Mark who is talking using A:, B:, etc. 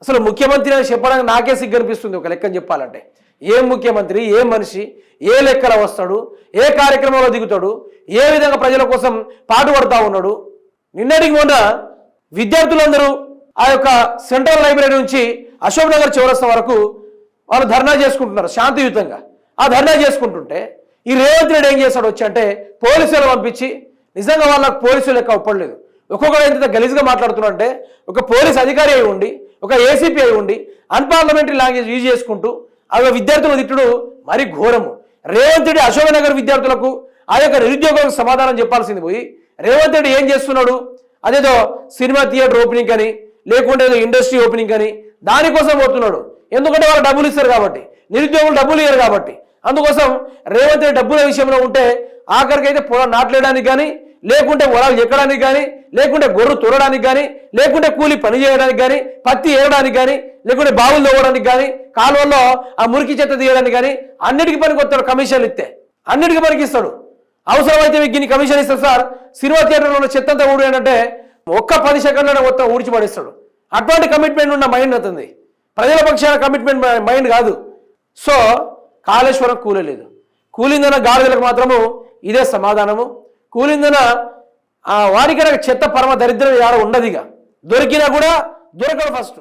A: అసలు ముఖ్యమంత్రి అని చెప్పడానికి నాకే సిగ్గు అనిపిస్తుంది ఒక లెక్కని చెప్పాలంటే. ఏ ముఖ్యమంత్రి, ఏ మనిషి ఏ లెక్కల వస్తాడు, ఏ కార్యక్రమంలో దిగుతాడు, ఏ విధంగా ప్రజల కోసం పాటుపడతా ఉన్నాడు. నిన్నటికి మొన్న విద్యార్థులందరూ ఆ యొక్క సెంట్రల్ లైబ్రరీ నుంచి అశోక్ నగర్ చౌరస్తా వరకు వాళ్ళు ధర్నా చేసుకుంటున్నారు శాంతియుతంగా. ఆ ధర్నా చేసుకుంటుంటే ఈ రేవంత్ రెడ్డి ఏం చేశాడు వచ్చి అంటే పోలీసులు పంపించి, నిజంగా వాళ్ళకు పోలీసులు లెక్క ఒప్పడలేదు. ఒక్కొక్కరు ఎంత గలీజ్గా మాట్లాడుతున్నారంటే, ఒక పోలీస్ అధికారి అయి ఉండి, ఒక ఏసీపీ అయి ఉండి అన్పార్లమెంటరీ లాంగ్వేజ్ యూజ్ చేసుకుంటూ ఆ విద్యార్థులను తిట్టుడు మరి ఘోరము. రేవంత్ రెడ్డి అశోక్ నగర్ విద్యార్థులకు ఆ యొక్క నిరుద్యోగులకు సమాధానం చెప్పాల్సింది పోయి రేవంత్ రెడ్డి ఏం చేస్తున్నాడు, అదేదో సినిమా థియేటర్ ఓపెనింగ్ అని, లేకుంటే ఏదో ఇండస్ట్రీ ఓపెనింగ్ అని దానికోసం పోతున్నాడు. ఎందుకంటే వాళ్ళు డబ్బులు ఇస్తారు కాబట్టి, నిరుద్యోగులు డబ్బులు ఇవ్వరు కాబట్టి. అందుకోసం రేవంత్ రెడ్డి డబ్బుల విషయంలో ఉంటే ఆఖరికి అయితే పొలం నాట్లేయడానికి కానీ, లేకుంటే పొలాలు ఎక్కడానికి కానీ, లేకుంటే గొర్రె తొరడానికి కానీ, లేకుంటే కూలి పని చేయడానికి కానీ, పత్తి ఏరడానికి కానీ, లేకుంటే బావులు తవ్వడానికి కానీ, కాలువల్లో ఆ మురికి చెత్త తీయడానికి కానీ అన్నిటికీ పనికి వస్తాడు. కమిషన్లు ఇస్తే అన్నిటికీ పనికి ఇస్తాడు. అవసరమైతే మీకు ఇన్ని కమిషన్ ఇస్తాడు సార్. సినిమా థియేటర్లో ఉన్న చెత్త అంతా ఊడు ఏంటంటే ఒక్క 10 సెకండ్లోనే మొత్తం ఊడ్చి పడేస్తాడు. అటువంటి కమిట్మెంట్ ఉన్న మైండ్ అవుతుంది, ప్రజల పక్షాన కమిట్మెంట్ మైండ్ కాదు. సో కాళేశ్వరం కూలలేదు, కూలిందన్న గాడిదలకు మాత్రము ఇదే సమాధానము. కూలిందన వారికైనా చెత్త పరమ దరిద్రం ఆడ ఉండదు. ఇక దొరికినా కూడా దొరకదు ఫస్ట్.